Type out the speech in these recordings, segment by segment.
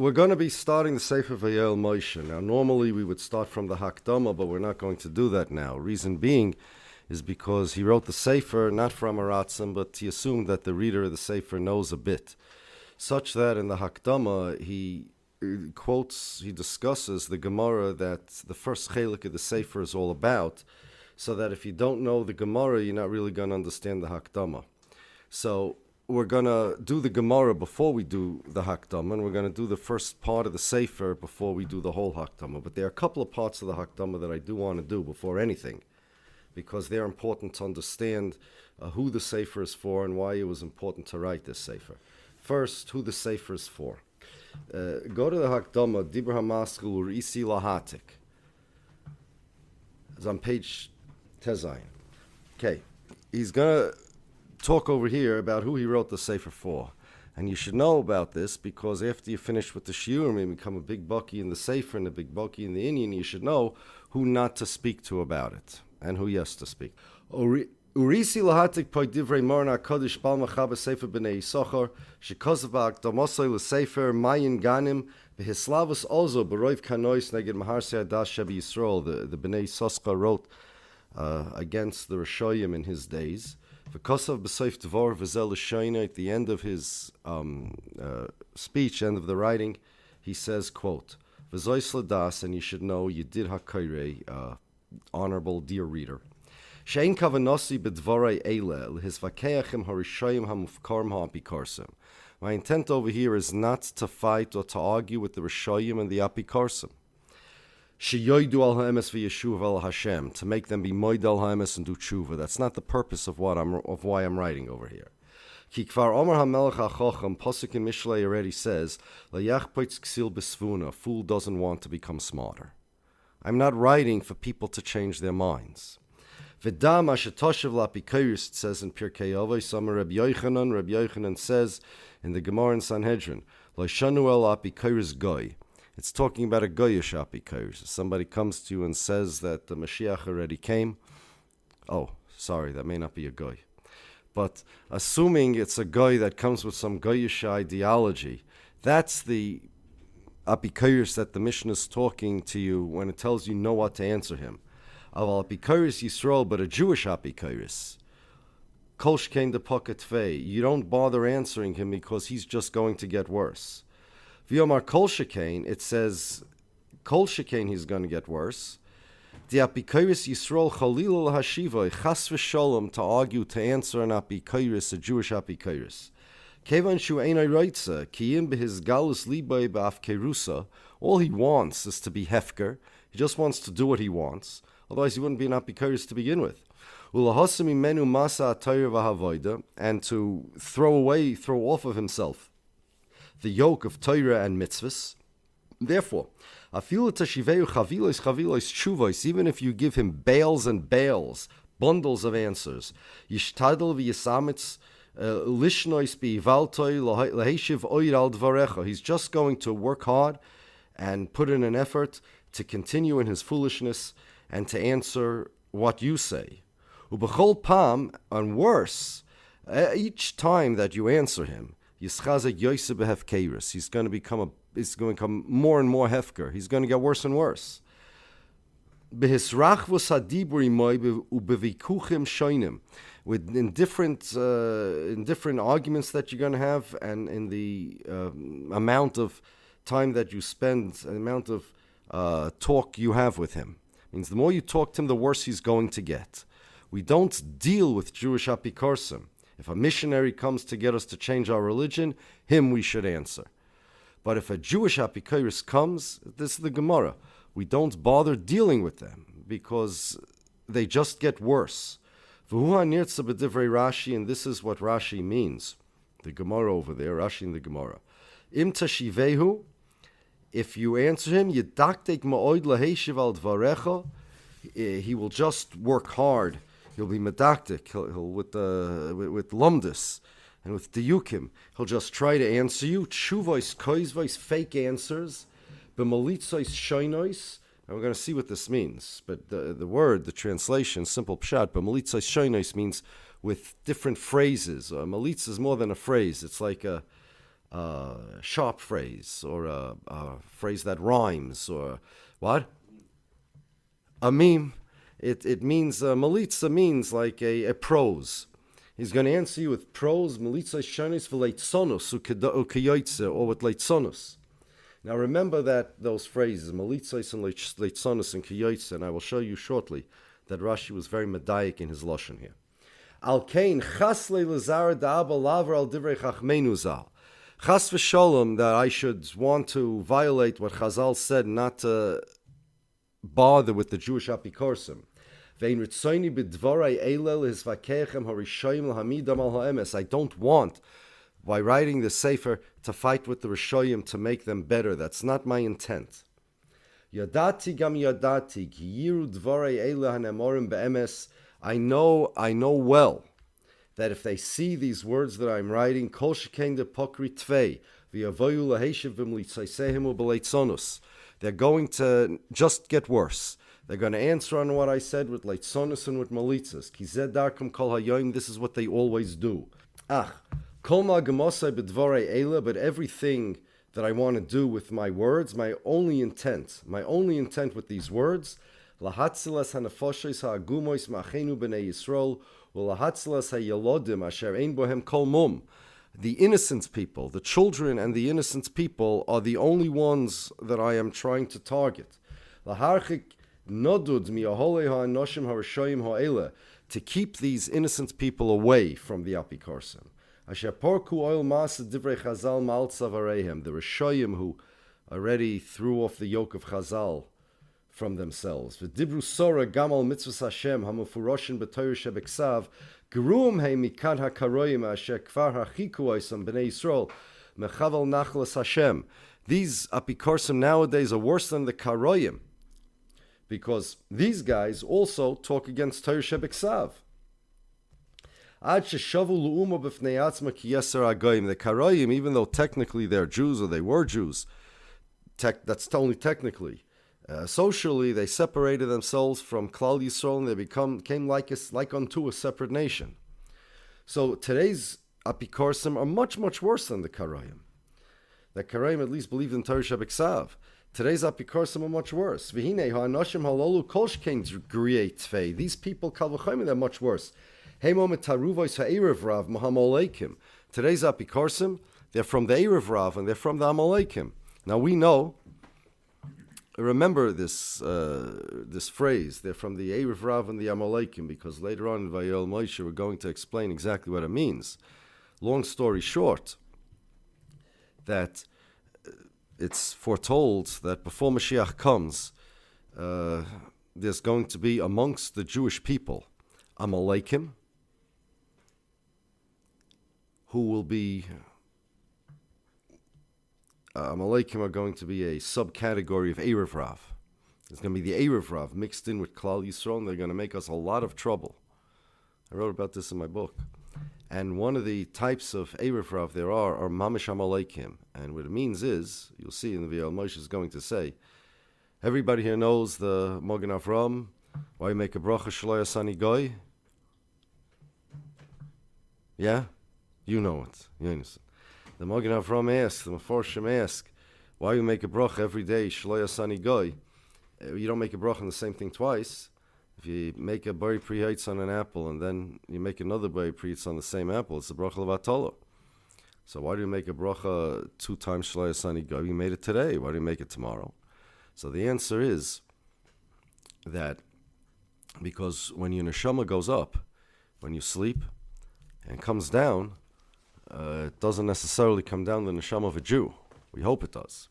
We're going to be starting the Sefer Vayel Moshe. Now, normally we would start from the Hakdama, but we're not going to do that now. Reason being is because he wrote the Sefer not for Amaratzim, but he assumed that the reader of the Sefer knows a bit, such that in the Hakdama he discusses the Gemara that the first chelik of the Sefer is all about, so that if you don't know the Gemara, you're not really going to understand the Hakdama. So we're going to do the Gemara before we do the Hakdama, and we're going to do the first part of the Sefer before we do the whole Hakdama. But there are a couple of parts of the Hakdama that I do want to do before anything, because they're important to understand who the Sefer is for and why it was important to write this Sefer. First, who the Sefer is for. Go to the Hakdama, Dibur HaMaskil Urisi Lahatik. It's on page Tezayin. Okay, he's going to talk over here about who he wrote the Sefer for. And you should know about this because after you finish with the Shiurim and become a big bucky in the Sefer and a big bucky in the Inyan, you should know who not to speak to about it and who yes to speak. Urisi lahatik poi divrei morna kodesh bal machaba Sefer b'nei Yisachar shekazav ba'akdamosai l'Sefer mayin ganim v'hislavus also b'roiv kanois neged maharsei adas shebi Yisrael. The B'nei Yisachar wrote against the Rishoyim in his days. V'kosav b'soif dvor v'zel l'shoyna, at the end of his speech, end of the writing, he says, quote, v'zois l'das, and you should know, Yedid HaKoirei, honorable dear reader, she'ein kavanosi b'dvorei eile l'hisvakeachim harishoyim hamufkarim ha'apikarsim. My intent over here is not to fight or to argue with the Rishoyim and the Apikarsim. Sheyoidu al ha'emes v'yeshuv al Hashem, to make them be moed al ha'emes and do tshuva. That's not the purpose of why I'm writing over here. Ki kvar omer hamelech ha'chocham, Pasuk in Mishlei already says, Layachpoitz ksil besvuna, fool doesn't want to become smarter. I'm not writing for people to change their minds. V'dam ashetoshev la'apikayus, it says in Pirkei Avos, Somer Reb Yochanan says in the Gemara in Sanhedrin, Loishanu el apikayus goy. It's talking about a goyish apikayus. Somebody comes to you and says that the Mashiach already came. Oh, sorry, that may not be a goy. But assuming it's a goy that comes with some goyish ideology, that's the apikayus that the Mishnah is talking to you when it tells you know what to answer him. Aval apikayus Yisrael, but a Jewish apikayus. Kol shkein de poketvei. You don't bother answering him because he's just going to get worse. V'yomar kol shekain, it says, kol shekain he's going to get worse. The apikayus Yisrael chalil l'hashivoi, chas v'sholom, to argue, to answer an apikayus, a Jewish apikayus. Kevan shu einay roitza, kiyim b'his galus libay b'afkerusa, all he wants is to be hefker. He just wants to do what he wants. Otherwise he wouldn't be an apikayus to begin with. Ulahasim imenu masa atayr v'havoida, and to throw off of himself the yoke of Torah and mitzvahs. Therefore, even if you give him bales and bales, bundles of answers, he's just going to work hard and put in an effort to continue in his foolishness and to answer what you say. And worse, each time that you answer him, he's going to become more and more hefker. He's going to get worse and worse. In different arguments that you're going to have, and in the amount of time that you spend, the amount of talk you have with him. Means the more you talk to him, the worse he's going to get. We don't deal with Jewish apikorsim. If a missionary comes to get us to change our religion, him we should answer. But if a Jewish apikairis comes, this is the Gemara, we don't bother dealing with them because they just get worse. Rashi, and this is what Rashi means. The Gemara over there, Rashi in the Gemara. Im tashivehu, if you answer him, yedaktek ma'oid laheshiv al dvarecha, he will just work hard. He'll be medaktik. He'll with lumdus and with diyukim. He'll just try to answer you. Tshuvois, koizvois, fake answers. B'malitzois shoinois. And we're going to see what this means. But the word, the translation, simple pshat, b'malitzois shoinois means with different phrases. Malitz is more than a phrase. It's like a sharp phrase or a phrase that rhymes or what? A meme. It means, Malitza means like a prose. He's going to answer you with prose, Malitza shonis v'leitzonus ukeyoitze, or with leitzonus. Now remember that those phrases, Malitzos and leitzonus and keyoitze, and I will show you shortly that Rashi was very medayik in his lashon here. Al kain chasle lezara da'aba laver al divrei chachmeinu zal. Chas v'sholom, that I should want to violate what Chazal said, not to bother with the Jewish apikorsim. I don't want, by writing the Sefer, to fight with the Rishoyim to make them better. That's not my intent. Yadati gam yadati ki yiru dvarei eila hanemorim be'emes. I know well that if they see these words that I'm writing, kol shekain de pokri tvei v'yavoyu laheshiv v'mlitzaisehimu b'leitzonus, they're going to just get worse. They're going to answer on what I said with leitzonus and with malitzas. Ki zeh darkum kol hayoyim, this is what they always do. Kol ma gemosai b'dvarei eila, but everything that I want to do with my words, my only intent with these words, lahatzilas hanefoshes ha'agumois ma'achenu b'nei Yisrael, u'lahatzilas ha'yalodim asher ein bohem kol mum. The innocent people, the children and the innocent people are the only ones that I am trying to target. Laharchik nodud mi'ahole ha'anoshim ha'rishoyim ha'ela, to keep these innocent people away from the apikorsim. Asher porku oil ma'aseh divrei Chazal ma'al tzavareihem, the Rishoyim who already threw off the yoke of Chazal from themselves. V'dibru sora gamal mitzvahs Hashem hamufuroshin b'toyer shebeksav geruim he mikad hakaroyim asher kvar hachiku oisam b'nei Yisrael mechavel nachlas Hashem. These apikorsim nowadays are worse than the karoyim, because these guys also talk against Torah shebeksav. The Karoyim, even though technically they're Jews or they were Jews, that's only technically. Socially, they separated themselves from Klal Yisrael and they came like unto a separate nation. So today's apikorsim are much, much worse than the Karoyim. The Karoyim at least believed in Torah shebeksav. Today's apikorsim are much worse. These people, Kal v'chomer, they're much worse. Today's apikorsim, they're from the Erev Rav and they're from the Amalekim. Now we know, remember this phrase, they're from the Erev Rav and the Amalekim, because later on in Vayel Moshe we're going to explain exactly what it means. Long story short, that it's foretold that before Mashiach comes, there's going to be amongst the Jewish people Amalekim, who will be, Amalekim are going to be a subcategory of Erev Rav. It's going to be the Erev Rav mixed in with Klal Yisrael, and they're going to make us a lot of trouble. I wrote about this in my book. And one of the types of Erev Rav there are Mamish Amalekim. And what it means is, you'll see in the V'yal Moshe is going to say, everybody here knows the Mogen Avram, why you make a bracha Shelo Yasani Goy? Yeah? You know it. You understand. The Mogen Avram asks, the Meforshim ask, why you make a bracha every day, Shelo Yasani Goy? You don't make a bracha on the same thing twice. If you make a bari priyatz on an apple and then you make another bari priyatz on the same apple, it's a bracha levatolo. So why do you make a bracha 2 times Shelo Yasani Goy? You made it today. Why do you make it tomorrow? So the answer is that because when your neshama goes up, when you sleep, and comes down, it doesn't necessarily come down the neshama of a Jew. We hope it does.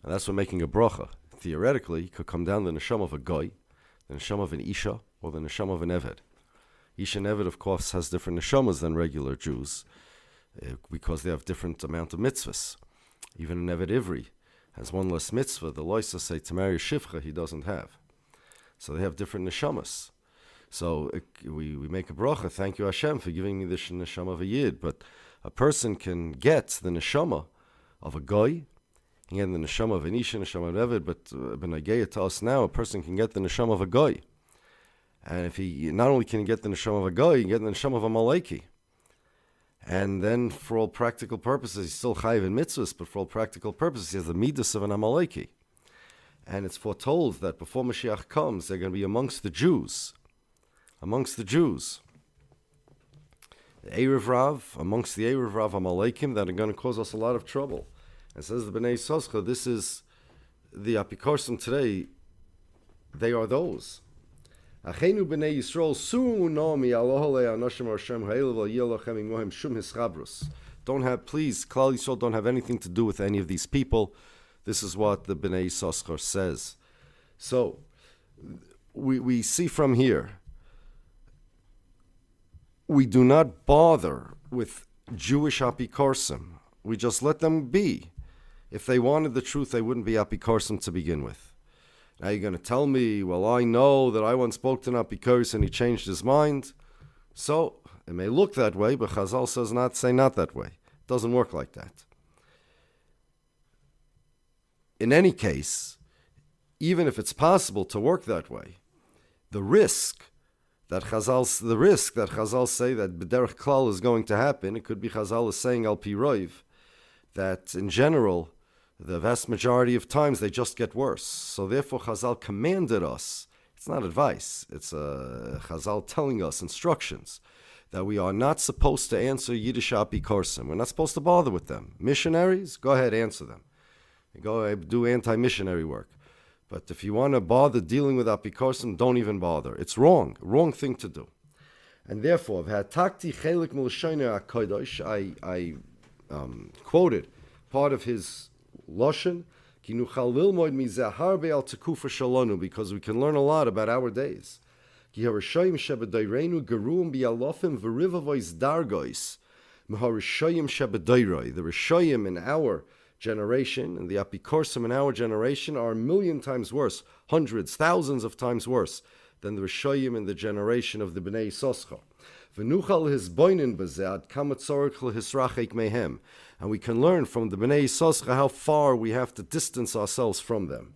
And that's what making a bracha. Theoretically, it could come down the neshama of a goy, the neshama of an isha, or the neshama of an eved. Isha and eved, of course, has different neshamas than regular Jews, because they have different amount of mitzvahs. Even an eved ivri has one less mitzvah. The loisa say to marry a shivcha he doesn't have. So they have different neshamas. So we make a bracha, thank you Hashem for giving me the neshama of a yid. But a person can get the neshama of a goy, he can get the neshama of an isha, neshama of eved, but b'nageya to us now, a person can get the neshama of a goy. And if he not only can he get the neshama of a goy, he can get the neshama of a maleki. And then, for all practical purposes, he's still chayiv in mitzvahs, but for all practical purposes, he has the midas of an Amaleki. And it's foretold that before Mashiach comes, they're going to be amongst the Jews. Amongst the Jews. The Erev Rav, amongst the Erev Rav Amalekim, that are going to cause us a lot of trouble. And says the Bnei Yisoscha, this is the Apikorsim today, they are those. Achenu Bnei Yisrael su nomi alohole anoshim Hashem ha'elav yelochem imohem shum hischabrus. Don't have, please, Klal Yisrael don't have anything to do with any of these people. This is what the Bnei Yisachar says. So, we see from here, we do not bother with Jewish apikorsim. We just let them be. If they wanted the truth, they wouldn't be apikorsim to begin with. Now you're going to tell me, well, I know that I once spoke to an apikors and he changed his mind. So, it may look that way, but Chazal says not that way. It doesn't work like that. In any case, even if it's possible to work that way, the risk that Chazal say that B'derech Klal is going to happen, it could be Chazal is saying al pi roiv, that in general, the vast majority of times they just get worse. So therefore Chazal commanded us, it's not advice, it's Chazal telling us instructions, that we are not supposed to answer Yiddish apikorsim. We're not supposed to bother with them. Missionaries, go ahead, answer them. Go do anti-missionary work. But if you want to bother dealing with apikorsim, don't even bother. It's wrong thing to do. And therefore, I quoted part of his Loshen, because we can learn a lot about our days. The Rishayim in our generation and the Apikorsim in our generation are 1,000,000 times worse, hundreds, thousands of times worse than the Rishayim in the generation of the Bnei Yisoscha. And we can learn from the Bnei Yisoscha how far we have to distance ourselves from them.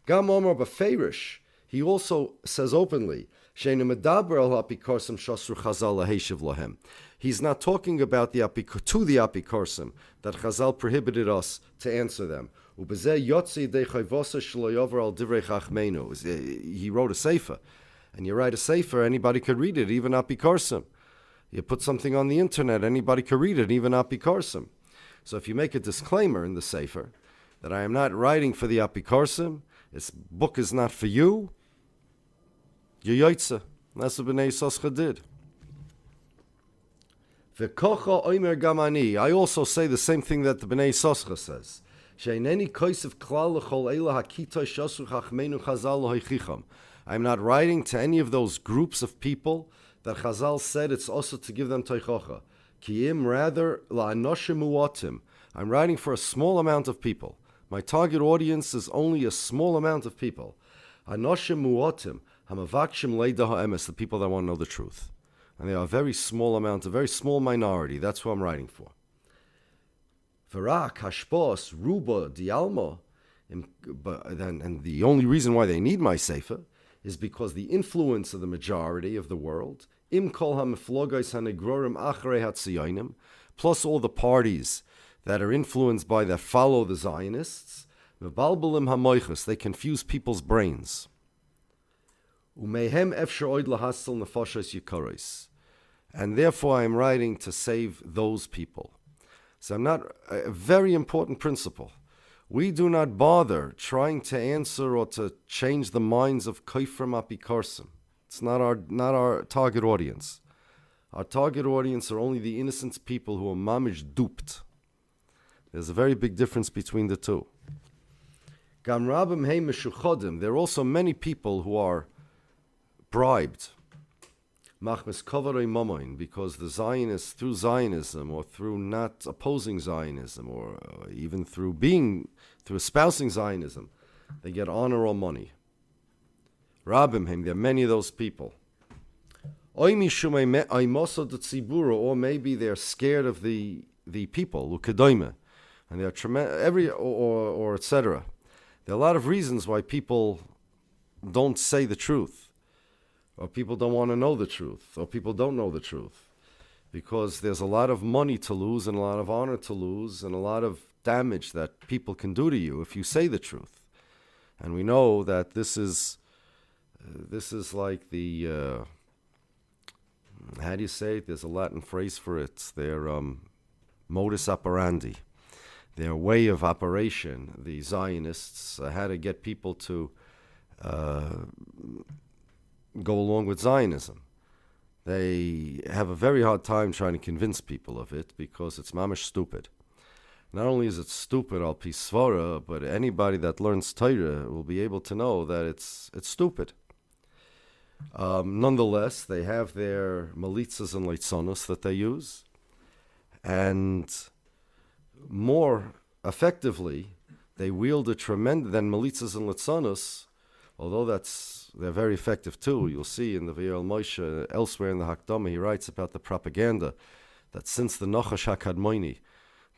Gam Omar Beferish, he also says openly, he's not talking about the Apikorsim, that Chazal prohibited us to answer them. He wrote a sefer, and you write a sefer, anybody could read it, even Apikorsim. You put something on the internet, anybody could read it, even Apikorsim. So if you make a disclaimer in the sefer that I am not writing for the Apikorsim, this book is not for you, you're Yoitze. That's what Bnei Yisoscha did. I also say the same thing that the Bnei Yisoscha says. I'm not writing to any of those groups of people that Chazal said it's also to give them teichocha. Kiim, rather, la'anoshim muatim. I'm writing for a small amount of people. My target audience is only a small amount of people. Anoshim muatim, hamavakshim leida ha'emes, the people that want to know the truth. And they are a very small amount, a very small minority. That's who I'm writing for. V'rak, hashpos, ruba, dialma, and the only reason why they need my sefer is because the influence of the majority of the world, im kol ha-meflogos ha-negrorim achrei ha-tziyonim, plus all the parties that are influenced by, that follow the Zionists, mebalbelim ha-moichus, they confuse people's brains. Umehem efshar oid lahastel nefashos yikaros. And therefore I am writing to save those people. So I'm not, a very important principle. We do not bother trying to answer or to change the minds of Koifrim Apikorsim. It's not our target audience. Our target audience are only the innocent people who are mamish duped. There's a very big difference between the two. Gam rabim hey meshuchodim. There are also many people who are bribed. Machmes kavarei mamoin, because the Zionists, through Zionism or through not opposing Zionism or even through espousing Zionism, they get honor or money. Rabim him, there are many of those people. Or maybe they're scared of the people, ukedoime, and they're or etc. There are a lot of reasons why people don't say the truth, or people don't want to know the truth, or people don't know the truth. because there's a lot of money to lose and a lot of honor to lose and a lot of damage that people can do to you if you say the truth. And we know that this is like the how do you say it? There's a Latin phrase for it. Their modus operandi, their way of operation. The Zionists had to get people to go along with Zionism. They have a very hard time trying to convince people of it because it's mamish stupid. Not only is it stupid al pi svara, but anybody that learns Torah will be able to know that it's stupid. Nonetheless, they have their malitzas and leitzonos that they use, and more effectively, they wield a tremendous than malitzas and leitzonos. Although they're very effective too. You'll see in the V'yel Moshe elsewhere in the Hakdama, he writes about the propaganda that since the Nachash HaKadmoni,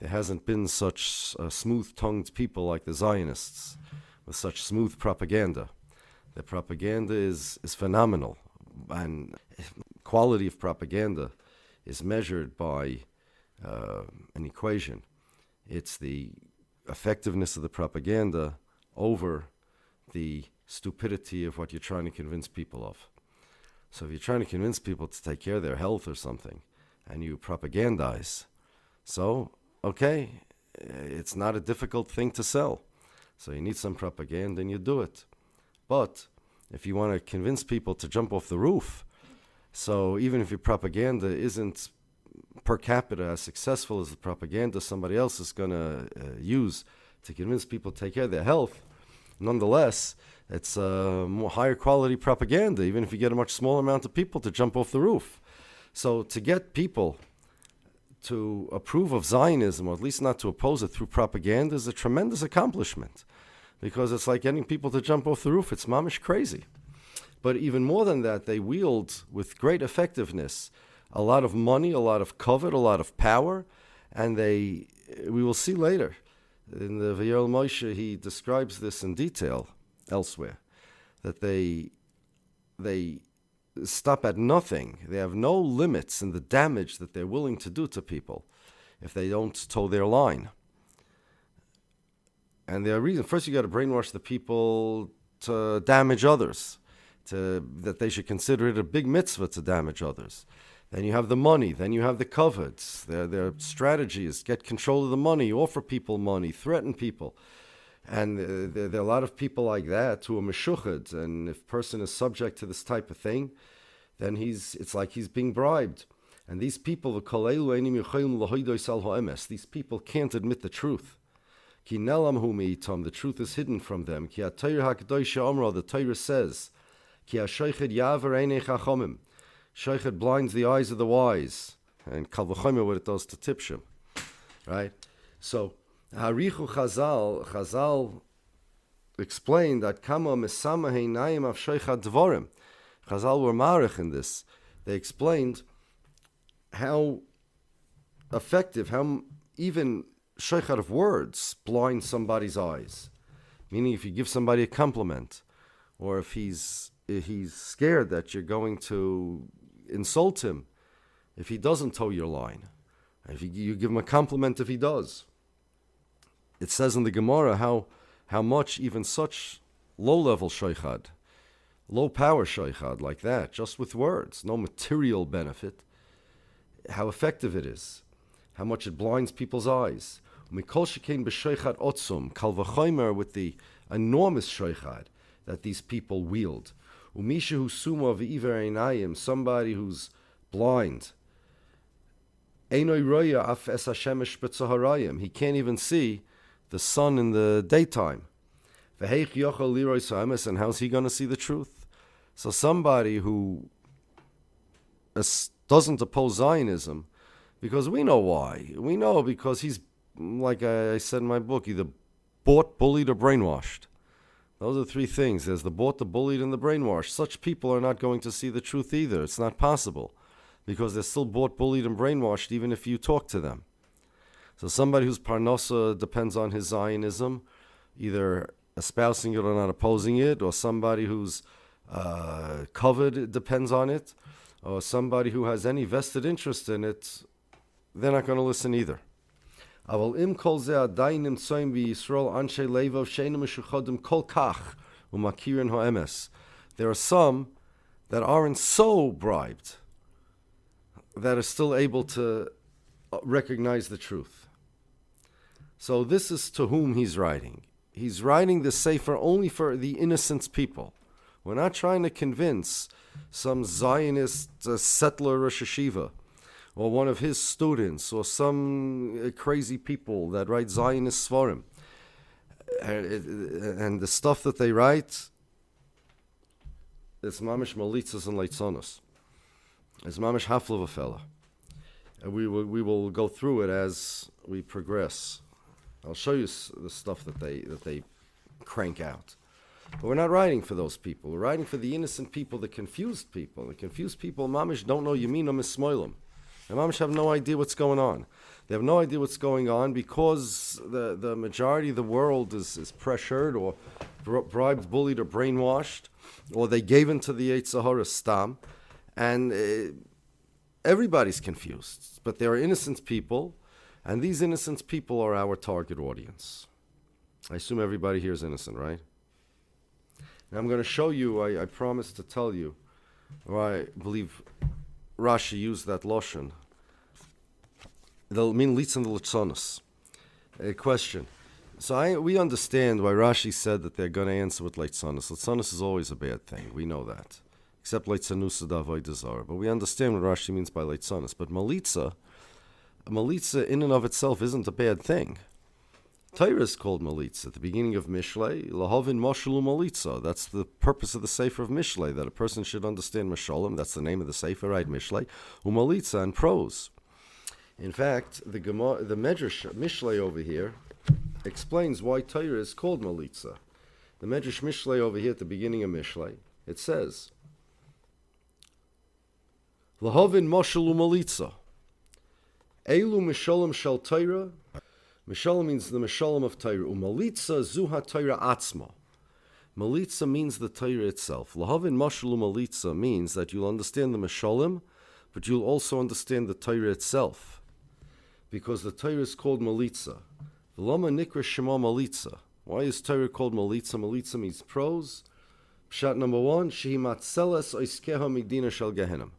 there hasn't been such smooth-tongued people like the Zionists with such smooth propaganda. Their propaganda is phenomenal, and quality of propaganda is measured by an equation. It's the effectiveness of the propaganda over the stupidity of what you're trying to convince people of. So if you're trying to convince people to take care of their health or something, and you propagandize, so, okay, it's not a difficult thing to sell. So you need some propaganda and you do it. But if you want to convince people to jump off the roof, so even if your propaganda isn't per capita as successful as the propaganda somebody else is going to use to convince people to take care of their health, nonetheless, it's more higher quality propaganda, even if you get a much smaller amount of people to jump off the roof. So to get people to approve of Zionism, or at least not to oppose it through propaganda, is a tremendous accomplishment, because it's like getting people to jump off the roof. It's mamish crazy. But even more than that, they wield with great effectiveness a lot of money, a lot of covet, a lot of power, and we will see later in the V'yel Moshe, he describes this in detail elsewhere, that they stop at nothing. They have no limits in the damage that they're willing to do to people if they don't toe their line. And their reason, first you got to brainwash the people to damage others, that they should consider it a big mitzvah to damage others. Then you have the money, then you have the covets. Their strategy is get control of the money, offer people money, threaten people. And there are a lot of people like that who are meshuchad, and if a person is subject to this type of thing, then it's like he's being bribed. And these people, these people can't admit the truth. The truth is hidden from them. The Torah says, Sheikhid blinds the eyes of the wise, and kal v'chomer what it does to tipshim, right? So Harichu Chazal explained that kama mesama heinayim av sheikhad dvorim. Chazal were marich in this. They explained how effective, how even sheikhad of words blind somebody's eyes. Meaning, if you give somebody a compliment, or if he's scared that you're going to insult him if he doesn't toe your line, if you give him a compliment if he does. It says in the Gemara how much even such low-level sheikhad, low-power sheikhad like that, just with words, no material benefit, how effective it is, how much it blinds people's eyes. Mikol shekain b'sheikhad otzum, kal v'chomer with the enormous sheikhad that these people wield. Umisha husuma v'iver einayim, somebody who's blind. Einoi roya af es hashemesh b'tzaharayim, he can't even see the sun in the daytime. V'heich yochel liroi sa'imes, and how's he going to see the truth? So somebody who doesn't oppose Zionism, because we know why. We know because he's, like I said in my book, either bought, bullied, or brainwashed. Those are three things. There's the bought, the bullied, and the brainwashed. Such people are not going to see the truth either. It's not possible, because they're still bought, bullied, and brainwashed even if you talk to them. So somebody whose parnasa depends on his Zionism, either espousing it or not opposing it, or somebody whose covet depends on it, or somebody who has any vested interest in it, they're not going to listen either. Aval im kol ze adayin nimtzoyim b'Yisrael anshe levav she'einu meshuchodim kol kach u'makirin ha'emes. There are some that aren't so bribed that are still able to recognize the truth. So this is to whom he's writing. He's writing the Sefer only for the innocent people. We're not trying to convince some Zionist settler Rosh Hashiva or one of his students or some crazy people that write Zionist Svarim. And the stuff that they write, it's mamish malitzas and leitzonos. It's mamish hafla of a fella. And we will go through it as we progress. I'll show you the stuff that they crank out. But we're not writing for those people. We're writing for the innocent people, the confused people. The confused people, mamish, don't know Yaminam Ismoilim. And mamish have no idea what's going on. They have no idea what's going on because the majority of the world is pressured or bribed, bullied, or brainwashed, or they gave into the Yetzer Hara stam, and everybody's confused. But there are innocent people, and these innocent people are our target audience. I assume everybody here is innocent, right? And I'm going to show you, I promised to tell you, or I believe Rashi used that loshon. They'll mean litz and the litzonos. A question. So we understand why Rashi said that they're going to answer with litzonos. Litzonos is always a bad thing. We know that. Except litzanusa d'avodah zarah. But we understand what Rashi means by litzonos. But malitza in and of itself isn't a bad thing. Torah is called Malitza. At the beginning of Mishlei, Lahovin Moshelu Malitza. That's the purpose of the Sefer of Mishlei, that a person should understand Mashalim. That's the name of the Sefer, right? Mishlei. Umalitza and prose. In fact, the Medrash Mishlei over here explains why Torah is called Malitza. The Medrash Mishlei over here at the beginning of Mishlei, it says, Lahovin Moshelu Malitza. Elu Mishalim Shal Torah. Mishalim means the Mishalim of Torah. Umalitza zuha Torah atzma. Malitza means the Torah itself. Lahavin Mashalu Malitza means that you'll understand the Mishalim, but you'll also understand the Torah itself. Because the Torah is called Malitza. V'lama nikra shema Malitza. Why is Torah called Malitza? Malitza means prose. Pshat number one, shehi matzeles oiskeha midina shel Gehenim.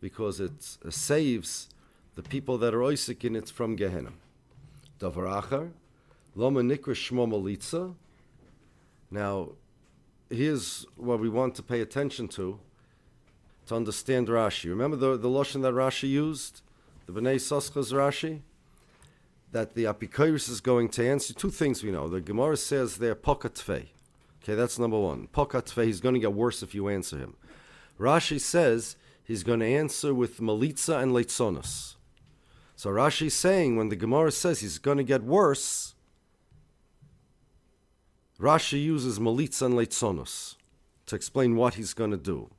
Because it saves the people that are oisik in it from Gehenim. Davar achar, lama nikra shmo malitza. Now, here's what we want to pay attention to understand Rashi. Remember the lashon that Rashi used, the Bnei Soscha's Rashi, that the Apikoros is going to answer. Two things we know. The Gemara says they're pokatvei. Okay, that's number one. Pokatvei, he's going to get worse if you answer him. Rashi says he's going to answer with malitza and leitzonos. So Rashi's saying when the Gemara says he's going to get worse, Rashi uses malitza and leitzonos to explain what he's going to do,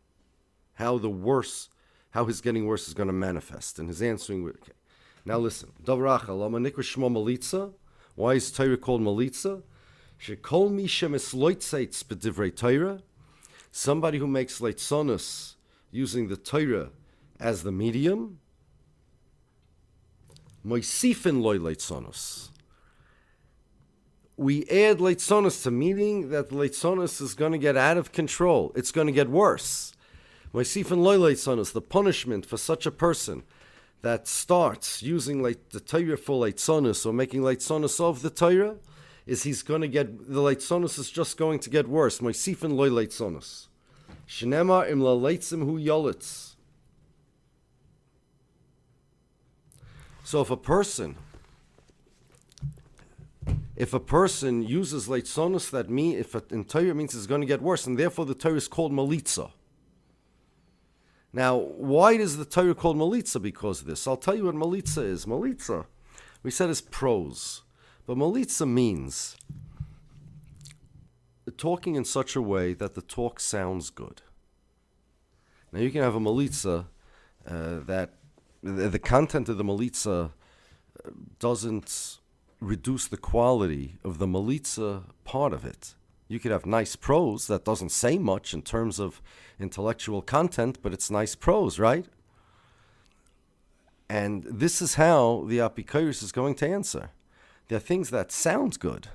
how his getting worse is going to manifest, and his answering. Okay. Now listen, Davracha lama nikra shmo malitza. Why is Torah called malitza? Shekol mi shemisloitzeitz b'divrei Torah. Somebody who makes leitzonos using the Torah as the medium. Moisifin loy leitzonos. We add leitzonos to meaning that the leitzonos is going to get out of control. It's going to get worse. Moisifin loy leitzonos, the punishment for such a person that starts using the Torah for leitzonos or making leitzonos of the Torah, is he's going to get, the leitzonos is just going to get worse. Moisifin loy leitzonos. Shnema im la leitzim hu yolitz. So if a person uses leitzonos, that in Torah means it's going to get worse, and therefore the Torah is called malitza. Now, why is the Torah called malitza? Because of this. I'll tell you what malitza is. Malitza, we said, is prose, but malitza means talking in such a way that the talk sounds good. Now you can have a malitza that the content of the malitza doesn't reduce the quality of the malitza part of it. You could have nice prose that doesn't say much in terms of intellectual content, but it's nice prose, right? And this is how the Apikoros is going to answer. There are things that sound good.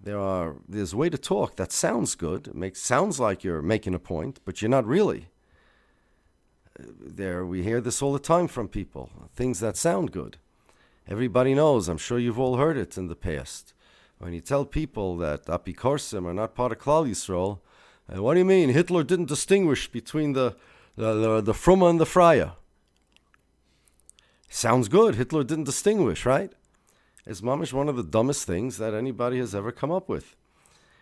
There's a way to talk that sounds good. It sounds like you're making a point, but you're not really. We hear this all the time from people, things that sound good. Everybody knows, I'm sure you've all heard it in the past. When you tell people that Apikorsim are not part of Klal Yisrael, what do you mean? Hitler didn't distinguish between the Frumma and the Freya. Sounds good. Hitler didn't distinguish, right? It's mamish one of the dumbest things that anybody has ever come up with.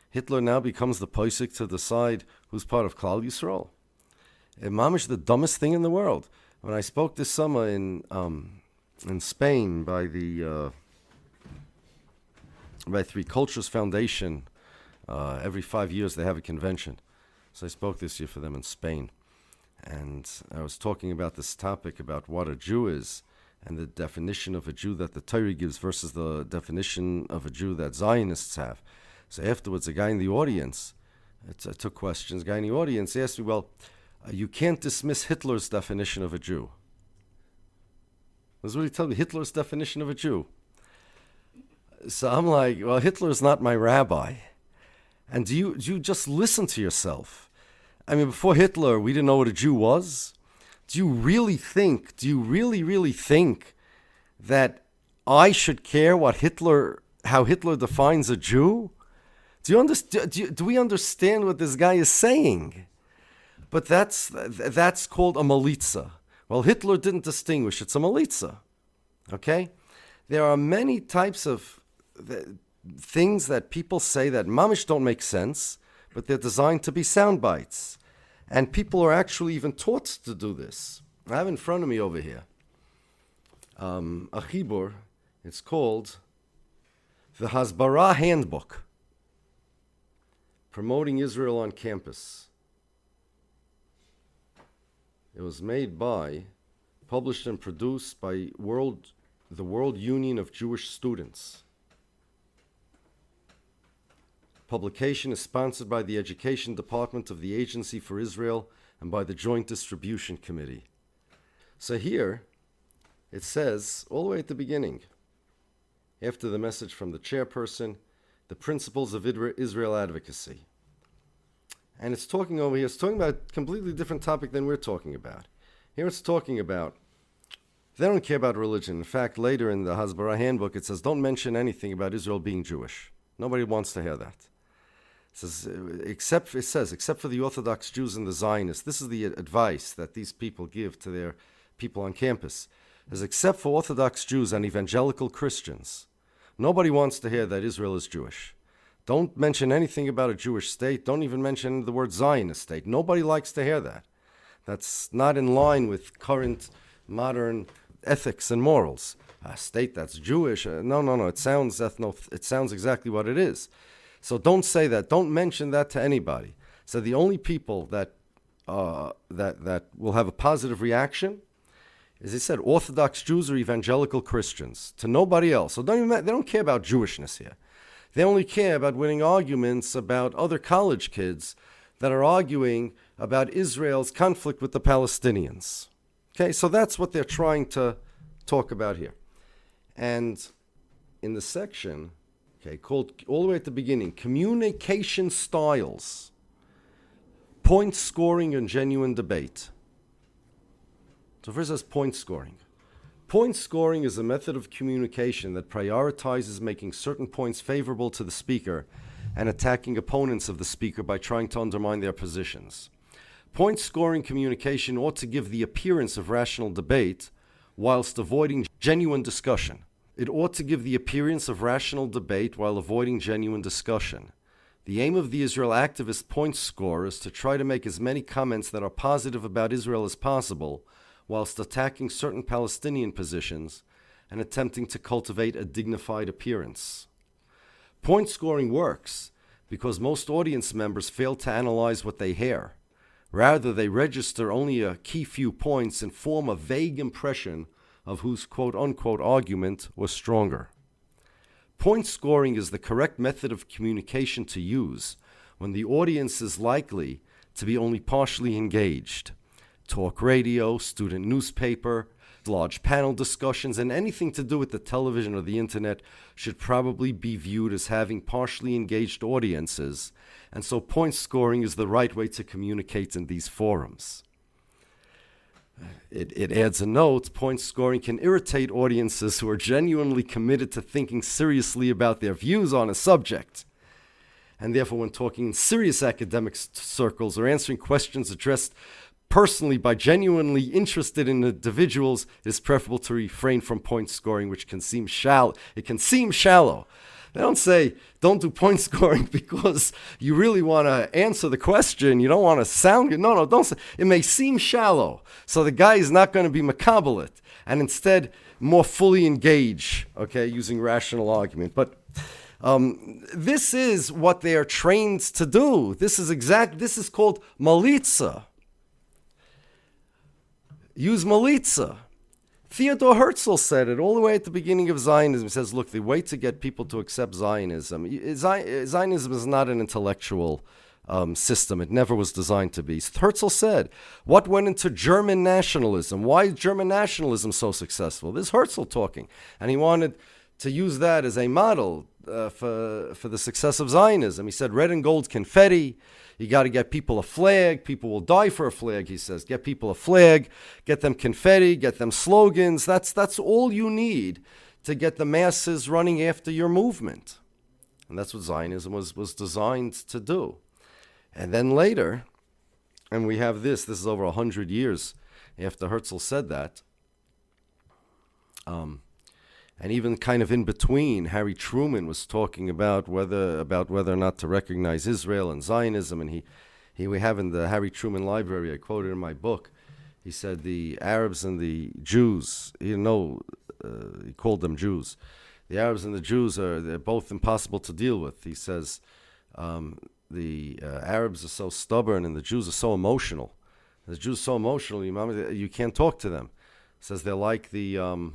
Hitler now becomes the posik to decide who's part of Klal Yisrael. Mamish the dumbest thing in the world. When I spoke this summer in Spain by the Three Cultures Foundation, every 5 years they have a convention. So I spoke this year for them in Spain. And I was talking about this topic about what a Jew is and the definition of a Jew that the Torah gives versus the definition of a Jew that Zionists have. So afterwards, a guy in the audience, I took questions, a guy in the audience asked me, well, you can't dismiss Hitler's definition of a Jew. That's what he told me, Hitler's definition of a Jew. So I'm like, well, Hitler's not my rabbi. And do you just listen to yourself? I mean, before Hitler, we didn't know what a Jew was. Do you really think that I should care how Hitler defines a Jew? Do we understand what this guy is saying? But that's called a malitza. Well, Hitler didn't distinguish. It's a malitza. Okay? There are many types of things that people say that mamish don't make sense, but they're designed to be sound bites. And people are actually even taught to do this. I have in front of me over here a chibur. It's called the Hasbara Handbook, Promoting Israel on Campus. It was published and produced by the World Union of Jewish Students. Publication is sponsored by the Education Department of the Agency for Israel and by the Joint Distribution Committee. So here, it says, all the way at the beginning, after the message from the chairperson, the principles of Israel advocacy. And it's talking about a completely different topic than we're talking about. Here it's talking about, they don't care about religion. In fact, later in the Hasbara Handbook, it says, don't mention anything about Israel being Jewish. Nobody wants to hear that. It says, except for the Orthodox Jews and the Zionists. This is the advice that these people give to their people on campus. It says, except for Orthodox Jews and evangelical Christians, nobody wants to hear that Israel is Jewish. Don't mention anything about a Jewish state. Don't even mention the word Zionist state. Nobody likes to hear that. That's not in line with current modern ethics and morals. A state that's Jewish, no. It sounds exactly what it is. So don't say that. Don't mention that to anybody. So the only people that will have a positive reaction, as I said, Orthodox Jews or evangelical Christians. To nobody else. So they don't care about Jewishness here. They only care about winning arguments about other college kids that are arguing about Israel's conflict with the Palestinians. Okay, so that's what they're trying to talk about here. And in the section, called all the way at the beginning, Communication Styles, Point Scoring and Genuine Debate. So first it says point scoring. Point scoring is a method of communication that prioritizes making certain points favorable to the speaker and attacking opponents of the speaker by trying to undermine their positions. Point scoring communication ought to give the appearance of rational debate whilst avoiding genuine discussion. It ought to give the appearance of rational debate while avoiding genuine discussion. The aim of the Israel activist point scorer is to try to make as many comments that are positive about Israel as possible, whilst attacking certain Palestinian positions and attempting to cultivate a dignified appearance. Point scoring works because most audience members fail to analyze what they hear. Rather, they register only a key few points and form a vague impression of whose quote-unquote argument was stronger. Point scoring is the correct method of communication to use when the audience is likely to be only partially engaged. Talk radio, student newspaper, large panel discussions, and anything to do with the television or the internet should probably be viewed as having partially engaged audiences, and so point scoring is the right way to communicate in these forums. It adds a note, point scoring can irritate audiences who are genuinely committed to thinking seriously about their views on a subject. And therefore, when talking in serious academic circles or answering questions addressed personally by genuinely interested individuals, it is preferable to refrain from point scoring, which can seem shallow. It can seem shallow. They don't say, don't do point scoring because you really want to answer the question. You don't want to sound good. No, don't say. It may seem shallow. So the guy is not going to be makabel it and instead more fully engage, okay, using rational argument. But this is what they are trained to do. This is called malitza. Use malitza. Theodor Herzl said it all the way at the beginning of Zionism. He says, look, the way to get people to accept Zionism is not an intellectual system. It never was designed to be. Herzl said, what went into German nationalism? Why is German nationalism so successful? This is Herzl talking. And he wanted to use that as a model for the success of Zionism. He said, red and gold confetti. You got to get people a flag. People will die for a flag, he says. Get people a flag, get them confetti, get them slogans. That's all you need to get the masses running after your movement. And that's what Zionism was designed to do. And then later, and we have this is over 100 years after Herzl said that, and even kind of in between, Harry Truman was talking about whether or not to recognize Israel and Zionism. And we have in the Harry Truman Library, I quoted in my book, he said the Arabs and the Jews, he called them Jews. The Arabs and the Jews they're both impossible to deal with. He says the Arabs are so stubborn and the Jews are so emotional. The Jews are so emotional, you can't talk to them. He says they're like the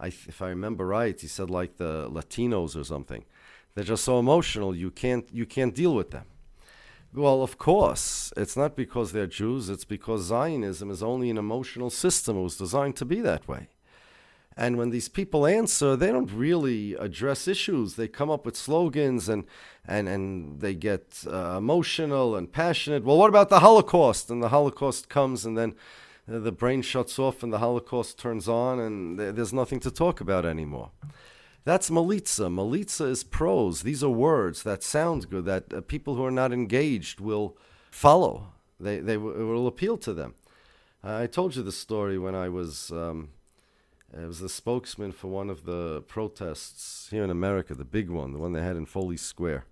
if I remember right, he said like the Latinos or something. They're just so emotional, you can't deal with them. Well, of course, it's not because they're Jews, it's because Zionism is only an emotional system. It was designed to be that way. And when these people answer, they don't really address issues. They come up with slogans and they get emotional and passionate. Well, what about the Holocaust? And the Holocaust comes and then the brain shuts off and the Holocaust turns on and there's nothing to talk about anymore. That's malitza. Malitza is prose. These are words that sound good, that people who are not engaged will follow. It will appeal to them. I told you this story when I was the spokesman for one of the protests here in America, the big one, the one they had in Foley Square.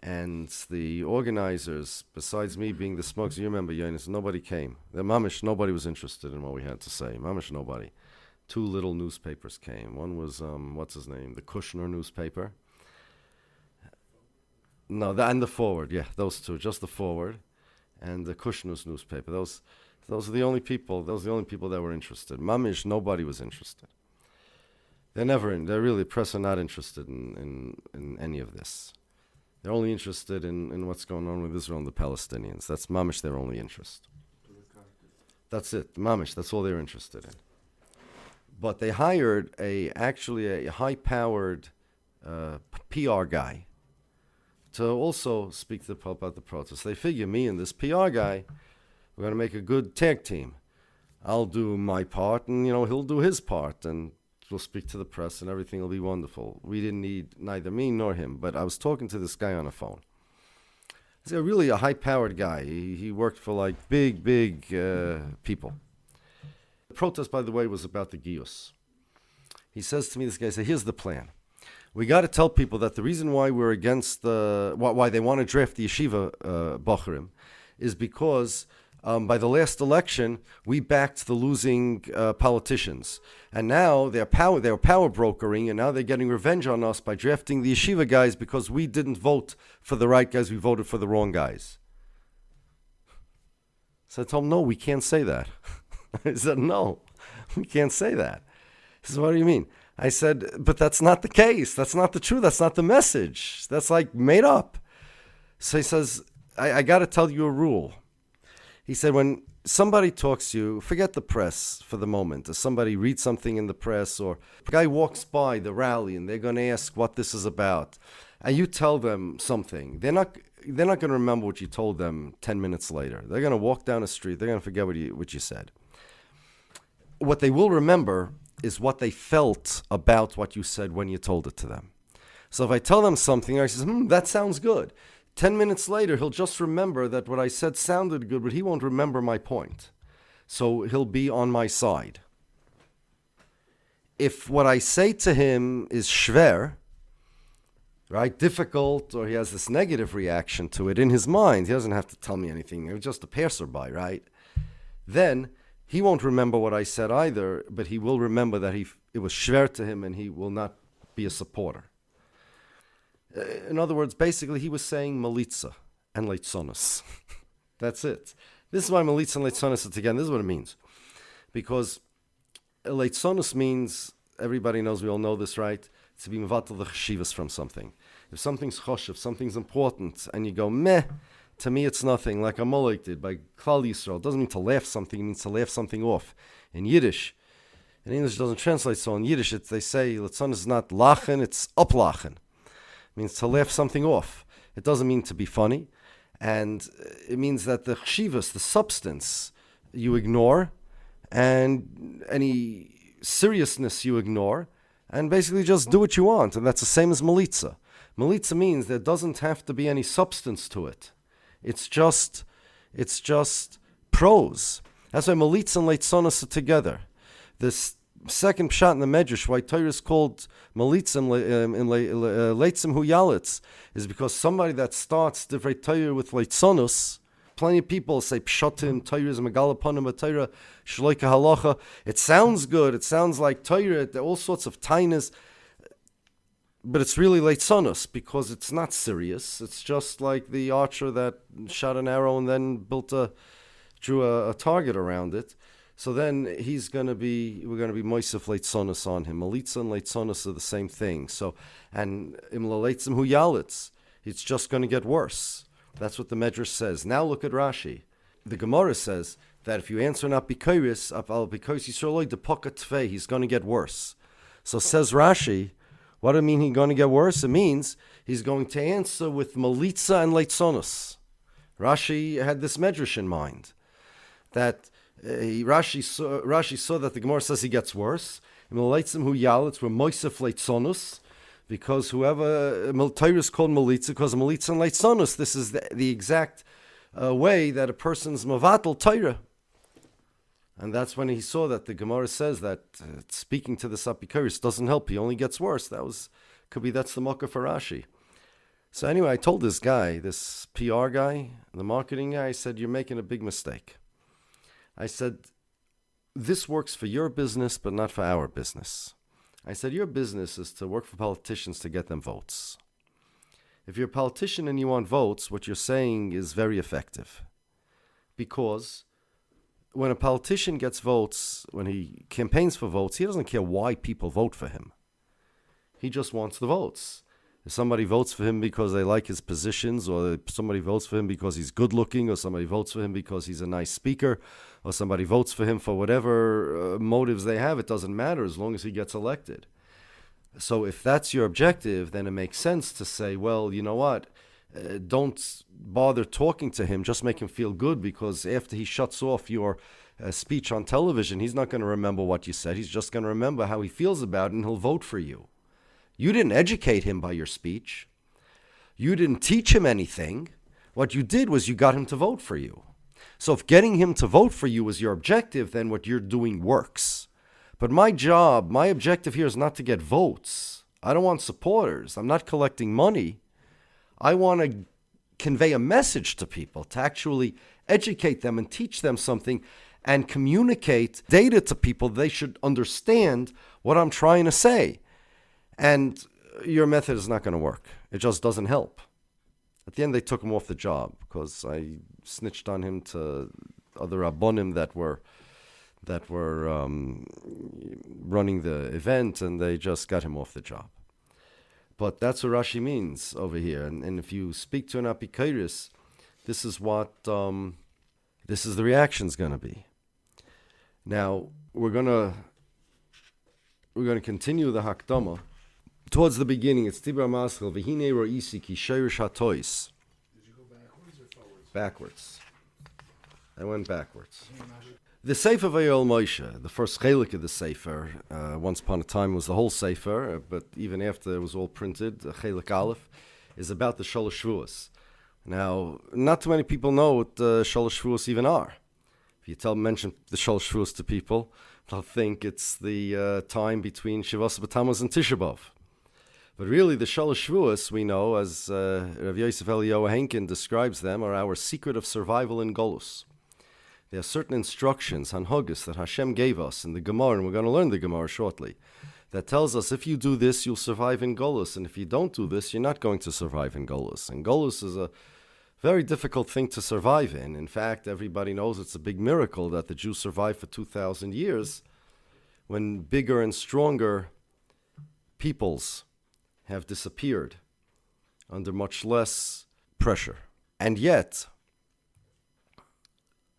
And the organizers, besides me being the spokesman, you remember, Yonis, nobody came. The mamish, nobody was interested in what we had to say. Mamish, nobody. 2 little newspapers came. One was, what's his name, the Kushner newspaper. No, and the Forward, yeah, those two, just the Forward, and the Kushner's newspaper. Those are the only people. Those are the only people that were interested. Mamish, nobody was interested. They're really, press are not interested in any of this. They're only interested in what's going on with Israel and the Palestinians. That's mamish their only interest. That's it, mamish. That's all they're interested in. But they hired actually a high-powered PR guy to also speak to about the protests. They figure me and this PR guy, we're going to make a good tag team. I'll do my part, and he'll do his part, and we'll speak to the press, and everything will be wonderful. We didn't need neither me nor him, but I was talking to this guy on the phone. He's really a high-powered guy. He worked for like big people. The protest, by the way, was about the Gius. He says to me, this guy said, here's the plan. We got to tell people that the reason why we're against why they want to draft the yeshiva bochurim is because by the last election, we backed the losing politicians. And now they're power brokering, and now they're getting revenge on us by drafting the yeshiva guys because we didn't vote for the right guys, we voted for the wrong guys. So I told him, no, we can't say that. I said, no, we can't say that. He says, what do you mean? I said, but that's not the case. That's not the truth. That's not the message. That's like made up. So he says, I got to tell you a rule. He said, when somebody talks to you, forget the press for the moment. If somebody reads something in the press, or a guy walks by the rally and they're going to ask what this is about, and you tell them something, they're not going to remember what you told them 10 minutes later. They're going to walk down the street. They're going to forget what you said. What they will remember is what they felt about what you said when you told it to them. So if I tell them something, I say, that sounds good. 10 minutes later, he'll just remember that what I said sounded good, but he won't remember my point. So he'll be on my side. If what I say to him is schwer, right, difficult, or he has this negative reaction to it in his mind, he doesn't have to tell me anything, it was just a passerby, right? Then he won't remember what I said either, but he will remember that it was schwer to him and he will not be a supporter. In other words, basically he was saying Malitza and Leitzonos. That's it. This is why Malitza and Leitzonos are together. This is what it means. Because Leitzonos means, everybody knows, we all know this, right? To be mevatel the cheshivas from something. If something's choshev, something's important, and you go, meh, to me it's nothing, like Amalek did by Klal Yisrael. It doesn't mean to laugh something, it means to laugh something off. In Yiddish, in English it doesn't translate, so in Yiddish they say, Leitzonos is not lachen, it's uplachen. It means to laugh something off. It doesn't mean to be funny. And it means that the cheshivas, the substance, you ignore, and any seriousness you ignore, and basically just do what you want. And that's the same as Malitza. Malitza means there doesn't have to be any substance to it. It's just prose. That's why Malitza and Leitzonos are together. This second pshat in the Medrash, why Torah is called Malitzim Leitzim Hu Yalitz, is because somebody that starts Divrei Torah with Leitzonos, plenty of people say Pshatim, Torah is Megalaponim, but Torah Shloika Halacha. It sounds good, it sounds like Torah, all sorts of tainas, but it's really Leitzonos because it's not serious. It's just like the archer that shot an arrow and then drew a target around it. So then we're going to be Moisef Leitzonos on him. Malitza and Leitzonos are the same thing. So, and Imla Leitzim Hu Yalitz, it's just going to get worse. That's what the Medrash says. Now look at Rashi. The Gemara says that if you answer not bikoris, he's going to get worse. So says Rashi, what do it mean he's going to get worse? It means he's going to answer with Malitza and Leitzonos. Rashi had this Medrash in mind, that Rashi saw that the Gemara says he gets worse. Leitzim Hu Yalitz were Moisef Leitzonos, because whoever Torah is called Malitza, because Malitza and Leitzonos, this is the exact way that a person's Mavatal Torah. And that's when he saw that the Gemara says that speaking to the Sapikoris doesn't help, he only gets worse. That's the Mokkah for Rashi. So anyway, I told this guy, this PR guy, the marketing guy, I said, you're making a big mistake. I said, this works for your business, but not for our business. I said, your business is to work for politicians to get them votes. If you're a politician and you want votes, what you're saying is very effective. Because when a politician gets votes, when he campaigns for votes, he doesn't care why people vote for him. He just wants the votes. If somebody votes for him because they like his positions, or somebody votes for him because he's good looking, or somebody votes for him because he's a nice speaker, or somebody votes for him for whatever motives they have, it doesn't matter as long as he gets elected. So if that's your objective, then it makes sense to say, well, you know what, don't bother talking to him, just make him feel good, because after he shuts off your speech on television, he's not going to remember what you said, he's just going to remember how he feels about it, and he'll vote for you. You didn't educate him by your speech. You didn't teach him anything. What you did was you got him to vote for you. So if getting him to vote for you is your objective, then what you're doing works. But my objective here is not to get votes. I don't want supporters. I'm not collecting money. I want to convey a message to people, to actually educate them and teach them something and communicate data to people. They should understand what I'm trying to say. And your method is not going to work. It just doesn't help. At the end, they took him off the job because I snitched on him to other Rabbonim that were that were running the event, and they just got him off the job. But that's what Rashi means over here. And if you speak to an apikairis, this is what this is the reaction's going to be. Now we're going to continue the hakdama towards the beginning. It's Tibra Maschel v'hine ro'isi ki sheirish hatois. Did you go backwards or forwards? Backwards. I went backwards. The Sefer Vayol Moshe, the first chelik of the Sefer, once upon a time was the whole Sefer, but even after it was all printed, chelik Aleph, is about the Shalosh Shvuos. Now, not too many people know what the Shalosh Shvuos even are. If you mention the Shalosh Shvuos to people, they'll think it's the time between Shivas B'Tammuz and Tisha B'Av. But really, the Shalosh Shvuos, we know, as Rav Yosef Eliyahu Henkin describes them, are our secret of survival in Golus. There are certain instructions, hanhogis, that Hashem gave us in the Gemara, and we're going to learn the Gemara shortly, that tells us if you do this, you'll survive in Golus, and if you don't do this, you're not going to survive in Golus. And Golus is a very difficult thing to survive in. In fact, everybody knows it's a big miracle that the Jews survived for 2,000 years when bigger and stronger peoples have disappeared under much less pressure. And yet,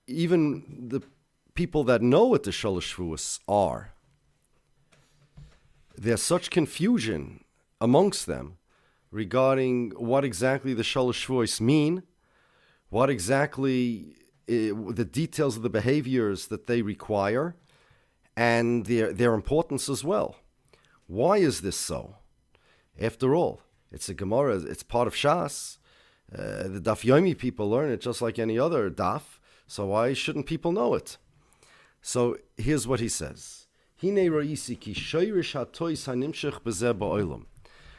even the people that know what the Shalosh Shvuos are, there's such confusion amongst them regarding what exactly the Shalosh Shvuos mean, what exactly the details of the behaviors that they require, and their importance as well. Why is this so? After all, it's a Gemara, it's part of Shas. The Daf Yomi people learn it just like any other Daf. So why shouldn't people know it? So here's what he says. The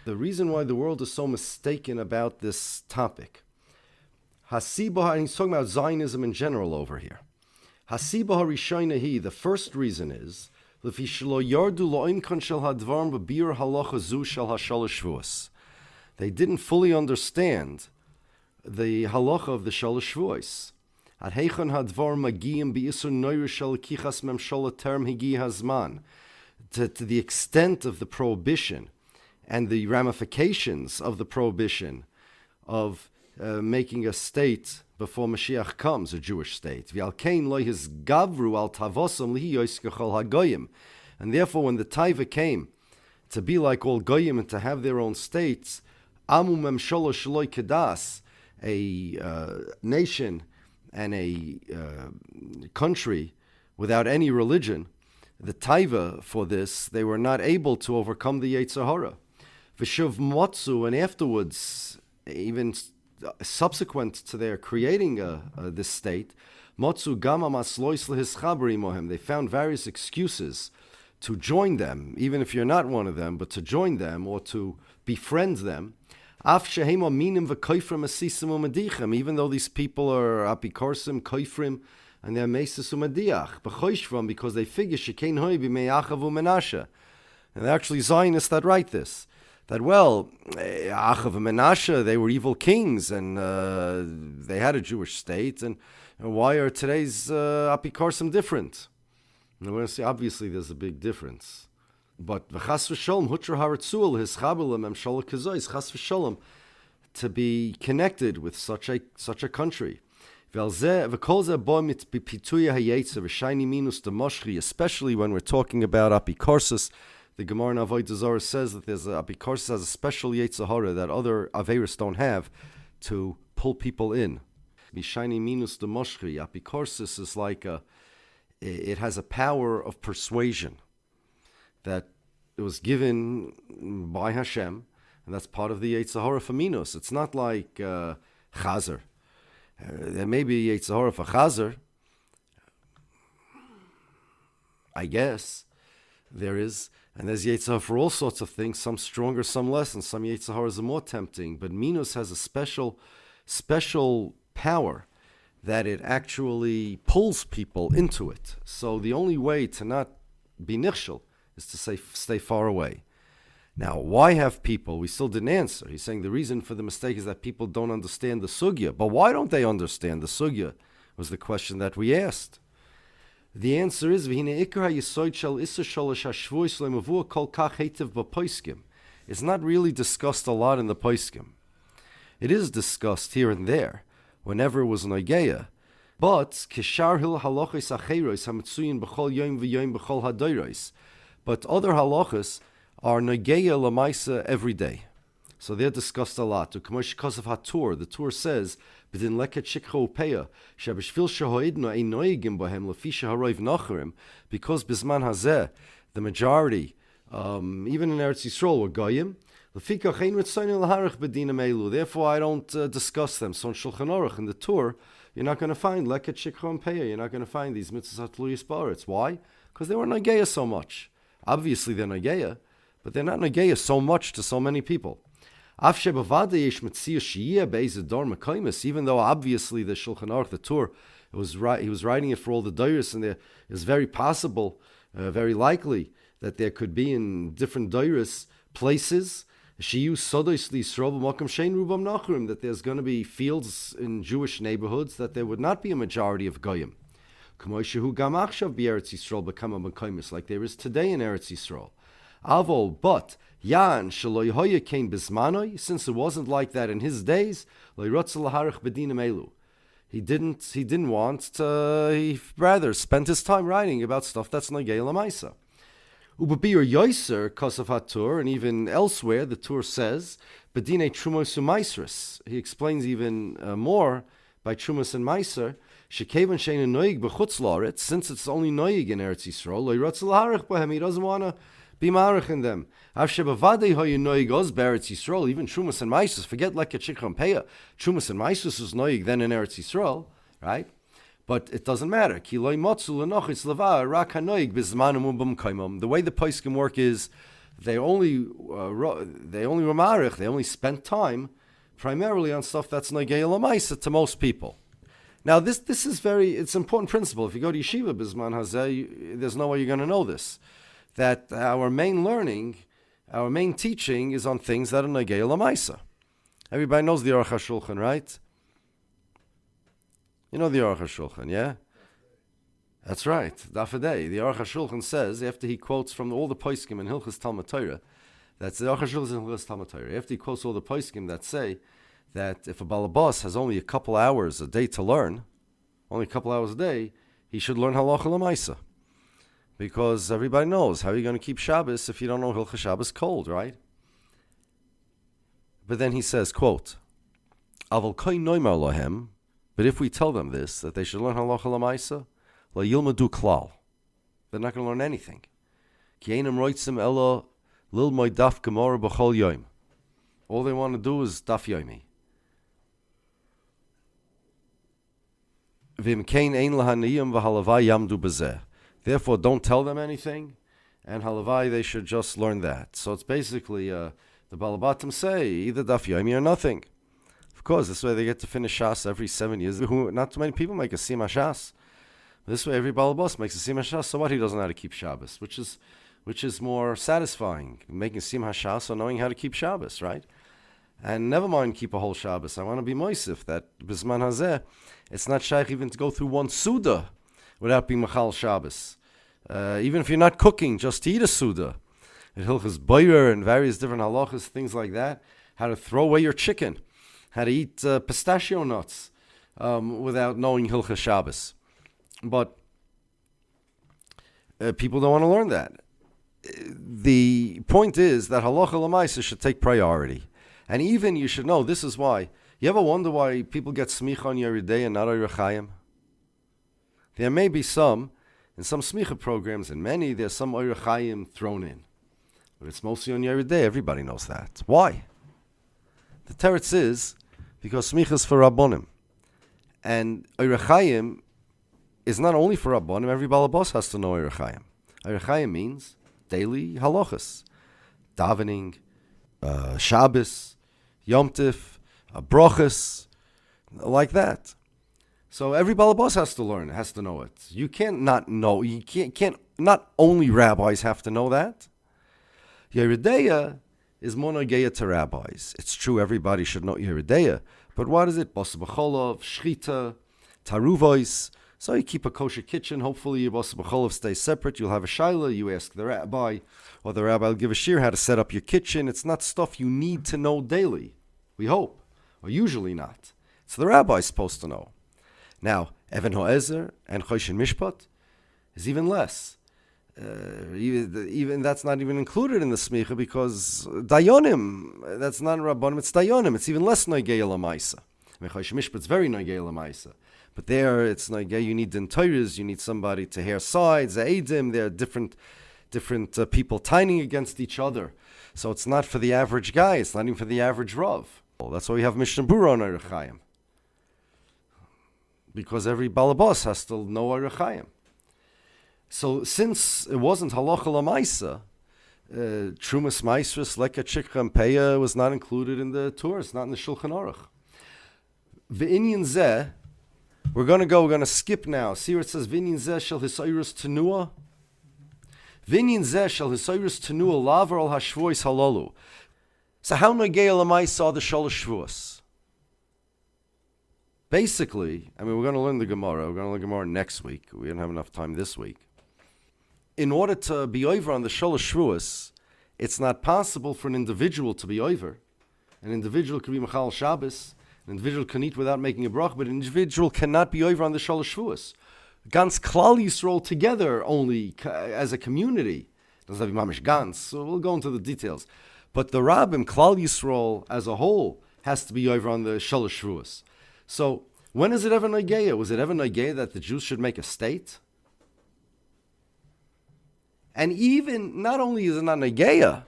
reason why the world is so mistaken about this topic, and he's talking about Zionism in general over here. The first reason is they didn't fully understand the halacha of the Shalosh Shvuos. To the extent of the prohibition and the ramifications of the prohibition of making a state before Mashiach comes, a Jewish state. And therefore, when the Taiva came to be like all Goyim and to have their own states, a nation and a country without any religion, the taiva for this, they were not able to overcome the Yetzer Hara. V'shuv motzu, and afterwards, even subsequent to their creating this state, motzu gama maslois lehischabri mohem. They found various excuses to join them, even if you're not one of them, but to join them or to befriend them. Even though these people are apikorsim, koifrim, and they're mesis umadiach, because they figure shekein hoi b'me'achav u'menashe. And they're actually Zionists that write this. That, well, Achav and Menashe, they were evil kings, and they had a Jewish state, and why are today's apikorsim different? And we're going to see, obviously, there's a big difference. But v'chas v'sholom hutra haratzul his chabelim emshola kazois chas v'sholom, to be connected with such a country. Especially when we're talking about apikorsis, the Gemara in Avodah Zarah says that there's apikorsis has a special Yetzer Hara that other averis don't have to pull people in. B'shayni minus the moshri, apikorsis is like it has a power of persuasion that it was given by Hashem, and that's part of the Yetzer Hara for Minos. It's not like Chazer. There may be Yetzer Hara for Chazer. I guess there is. And there's Yetzer Hara for all sorts of things, some stronger, some less, and some Yetzer Haras are more tempting. But Minos has a special power that it actually pulls people into it. So the only way to not be nichshel is to stay far away. Now, why have people, we still didn't answer. He's saying the reason for the mistake is that people don't understand the sugya. But why don't they understand the sugya was the question that we asked. The answer is it's not really discussed a lot in the poskim. It is discussed here and there, whenever it was noigeya. But but other halachas are noigeya lamaisa every day. So they're discussed a lot. The Tur says, "B'din leket shikha upeya shebeshvil shehoidna ein noigim bohem lefisha haroiv nacharim," because bisman hazeh, the majority, even in Eretz Yisrael, were goyim. Lefika chein ritzayni laharich b'dinam elu. Therefore, I don't discuss them. So in Shulchan Aruch in the Tur, you're not going to find leket shikha upeya. You're not going to find these mitzvahs hatluyis ba'aretz. Why? Because they were nageya so much. Obviously, they're nageya, but they're not nageya so much to so many people. Even though obviously the Shulchan Aruch, the Tur, he was writing it for all the dairis, and it is very possible, very likely, that there could be in different dairis places that there's going to be fields in Jewish neighborhoods that there would not be a majority of goyim. Like there is today in Eretz Yisrael. Avol, but Yan shaloy kain bismanoi, since it wasn't like that in his days, he didn't want to. He rather spent his time writing about stuff that's nagei lamaisa. Ubabir yoiser kosav hatur, and even elsewhere the Tur says bedine trumos umaisris. He explains even more by trumas and meiser. Shekevan shein noig b'chutz laaretz, since it's only noig in Eretz Yisrael. Lo yirotz laharich bohem. He doesn't want to be marich in them. Even Trumas and Maisus, forget like a Chikram Peya. Trumas and Maisus is noig then in Eretz Yisrael, right? But it doesn't matter. The way the poskim work is they only spent time primarily on stuff that's nagei lamaisa to most people. Now this is it's an important principle. If you go to yeshiva bisman hazeh, there's no way you're going to know this. That our main learning, our main teaching is on things that are nagei lamaisa. Everybody knows the Aruch HaShulchan, right? You know the Aruch HaShulchan, yeah? That's right, Dafadei. The Aruch HaShulchan says, after he quotes from all the poskim in Hilchas Talmud Torah, that's the Aruch HaShulchan in Hilchas Talmud Torah, after he quotes all the poskim that say that if a balabas has only a couple hours a day to learn, only a couple hours a day, he should learn halacha lamaisa. Because everybody knows, how are you going to keep Shabbos if you don't know Hilchas Shabbos cold, right? But then he says, quote, Aval koi noimar lohem, but if we tell them this, that they should learn halacha lamaisa, la yilmadu klal, they're not going to learn anything. Ki einam roitzim ela lilmoi daf gemara b'chol yom. All they want to do is daf yomi. V'im kein ein lahaniyim v'halavai yamdu b'zeh. Therefore, don't tell them anything, and halavai, they should just learn that. So it's basically, the Balabatim say, either daf yomi or nothing. Of course, this way they get to finish Shas every 7 years. Not too many people make a Sima Shas. This way every Balabas makes a Sima Shas, so what? He doesn't know how to keep Shabbos, which is more satisfying, making Sima Shas or knowing how to keep Shabbos, right? And never mind keep a whole Shabbos. I want to be moisif, that Bisman Hazeh, it's not shaykh even to go through one Suda without being Machal Shabbos. Even if you're not cooking, just to eat a Suda. At Hilchas Boyer and various different halachas, things like that. How to throw away your chicken. How to eat pistachio nuts without knowing Hilchas Shabbos. But people don't want to learn that. The point is that halacha l'maisa should take priority. And even you should know, this is why. You ever wonder why people get smicha on Yeridei and not on Yerachayim? There may be some, in some smicha programs, and many, there's some Yerachayim thrown in. But it's mostly on Yeridei, everybody knows that. Why? The teretz is, because smicha is for Rabbonim. And Yerachayim is not only for Rabbonim, every balabos has to know Yerachayim. Yerachayim means daily halachas. Davening, Shabbos, Yom Tif, Brochus, like that. So every balabos has to learn, has to know it. You can't not know. You can't. Not only rabbis have to know that. Yeridei is monogeya to rabbis. It's true, everybody should know Yeridei. But what is it? Bas b'cholov, shchita, taruvois, So you keep a kosher kitchen. Hopefully your basa b'cholav stays separate. You'll have a shaila. You ask the rabbi, or the rabbi will give a shir how to set up your kitchen. It's not stuff you need to know daily, we hope, or usually not. It's the rabbi's supposed to know. Now, Even Ho'ezer and Choshen Mishpat is even less. Even that's not even included in the smicha because dayonim, that's not rabbanim, it's dayonim. It's even less noigei lamaisa. Choshen Mishpat's very noigei lamaisa. But there, it's noigei. You need dentires. You need somebody to hear sides. Eidim. There are different people tining against each other. So it's not for the average guy. It's not even for the average rav. Well, that's why we have Mishnah Berurah on Orach Chaim. Because every balabas has to know Orach Chaim. So since it wasn't halacha lamaisa, trumas maisrus, leka chikra and peya was not included in the Torah, not in the Shulchan Aruch. V'inyan zeh, we're going to skip now. See where it says V'inyan zeh shel hisayrus tenua? V'inyan zeh shel hisayrus tenua lavar al hashvuos halalu. So how nagei lamaisa are the shalosh shvuos? Basically, I mean, we're going to learn the Gemara. We're going to learn the Gemara next week. We didn't have enough time this week. In order to be over on the Shalosh Shvuos, it's not possible for an individual to be over. An individual could be Machal Shabbos. An individual can eat without making a brach, but an individual cannot be over on the Shalosh Shvuos. Gans Klal Yisrael together only as a community. Doesn't have Mamish Gans, so we'll go into the details. But the Rabbim, Klal Yisrael as a whole, has to be over on the Shalosh Shvuos. So, when is it ever Noigeya? Was it ever Noigeya that the Jews should make a state? And even, not only is it not Noigeya,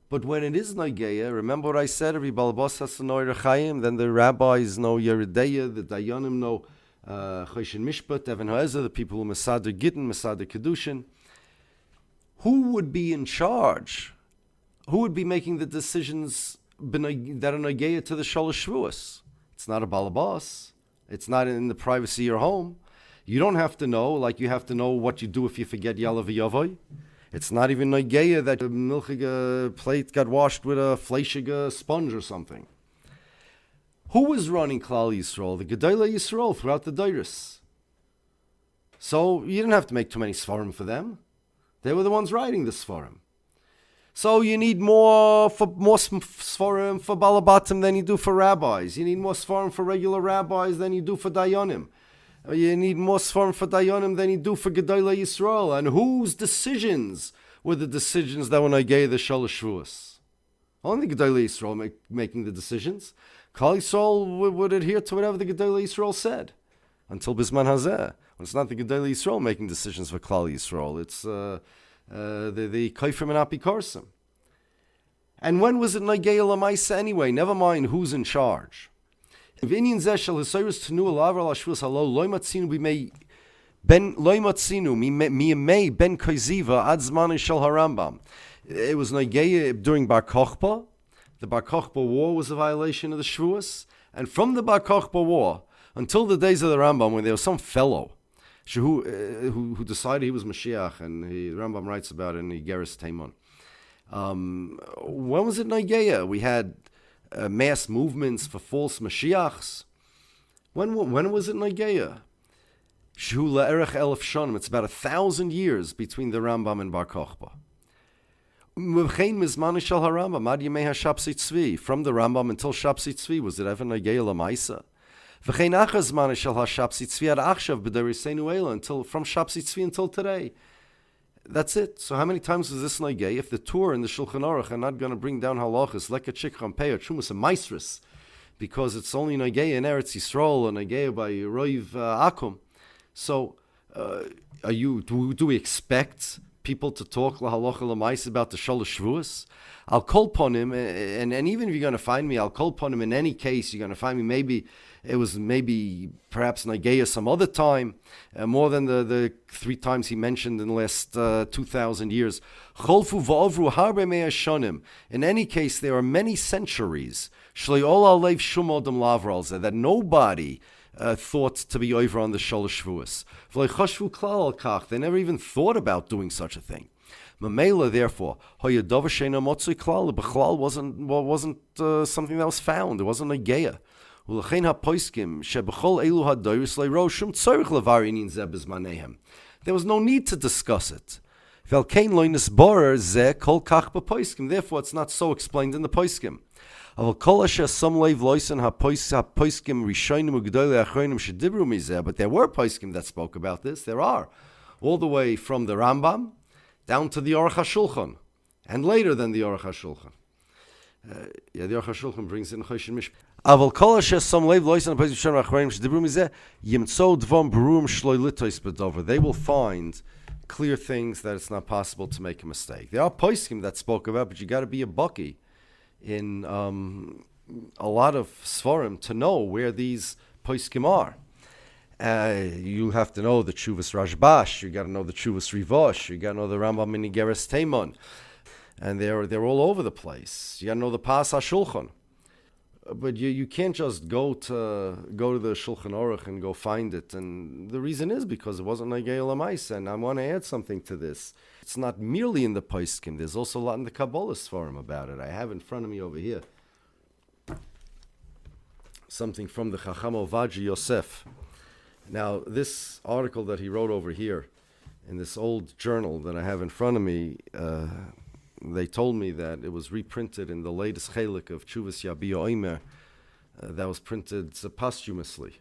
but when it is Noigeya, remember what I said, every balabas has to know Orach Chaim, then the rabbis know Yeridea, the Dayanim know Choshen Mishpat, Even Ho'ezer, the people who Mesader Gittin, Mesader Kedushin. Who would be in charge? Who would be making the decisions that are Noigeya to the Shalosh Shvuos? It's not a balabas. It's not in the privacy of your home. You don't have to know, like you have to know what you do if you forget Yalav Yavoy. It's not even Noigeya that a milchige plate got washed with a fleishige sponge or something. Who was running Klal Yisrael? The Gedolei Yisrael throughout the Deiros. So you didn't have to make too many Sfarim for them. They were the ones writing the Sfarim. So you need more Sfarim for Balabatim than you do for rabbis. You need more Sfarim for regular rabbis than you do for Dayanim. You need more Sfarim for Dayanim than you do for Gedolei Yisrael. And whose decisions were the decisions that were Nogei the Shalosh Shvuos? Only Gedolei Yisrael making the decisions. Klal Yisrael would adhere to whatever the Gedolei Yisrael said. Until Bisman Hazeh. When it's not the Gedolei Yisrael making decisions for Klal Yisrael. It's the Kaifrim and Apikorsim. And when was it Nogei Lamaisa anyway? Never mind who's in charge. V'inyan zeh shel hisayrus tenua lavar al hashvuos halol lo matzinu miyemei ben koziva ad zmanu shel harambam. It was Nogei during Bar Kochba. The Bar Kochba War was a violation of the Shvuos. And from the Bar Kochba War until the days of the Rambam, when there was some fellow who decided he was Mashiach, and the Rambam writes about it in the Geras Taimon. When was it Nogei? We had mass movements for false Mashiachs. When was it Nogei? Shu la'erech elef shonim. It's about 1,000 years between the Rambam and Bar Kochba. From the Rambam until Shapsi Tzvi, was it ever Nogei Lamaisa? Until from Shapsi Tzvi until today. That's it. So how many times was this Nogei? If the Torah and the Shulchan Aruch are not going to bring down halachas, leka chikram peya, trumas and maisrus, because it's only Nogei in Eretz Yisrael and Nogei by Roiv Akum. So do we expect people to talk lahalacha lamais about the Shalosh Shvuos? I'll call upon him, and even if you're going to find me, I'll call upon him in any case. You're going to find me, maybe it was perhaps Nogei some other time, more than the 3 times he mentioned in the last 2,000 years. Cholfu va'ovru harbe mea shonim. In any case, there are many centuries that nobody thought to be over on the Shalosh Shvuos. They never even thought about doing such a thing. Mamela, therefore, Bechlal wasn't something that was found. It wasn't Nogei. U'lechein ha-poiskim shebechol elu ha-doiris le'ro shum tzorich levar inin zeh bizmanehem. There was no need to discuss it. Velkein lo nisborer zeh kol kach b'poiskim. Therefore, it's not so explained in the poiskim. Aval kol asher some leiv loisen ha-poiskim rishonim u'gdolei achronim shedibru mizeh. But there were poiskim that spoke about this. There are. All the way from the Rambam down to the Aruch HaShulchan. And later than the Aruch HaShulchan. The Aruch HaShulchan brings in Choshen Mishpat. Aval kol asher some leiv loisen ha-poiskim rishonim achronim shedibru mizeh. Yimtzo dvom beruim shloi litois bedover. They will find clear things that it's not possible to make a mistake. There are poskim that spoke about, but you got to be a bucky in a lot of svarim to know where these poskim are. You have to know the Chuvas Rashbash. You got to know the Chuvas Rivosh. You got to know the Rambam in Igeres Teimon, and they're all over the place. You got to know the Pas HaShulchan. But you can't just go to the Shulchan Aruch and go find it. And the reason is because it wasn't Nagei Lamais. And I want to add something to this. It's not merely in the Poskim. There's also a lot in the Kabbalah Sforim about it. I have in front of me over here something from the Chacham Ovadia Yosef. Now, this article that he wrote over here in this old journal that I have in front of me, they told me that it was reprinted in the latest chelik of Chuvas Yabia Omer that was printed posthumously.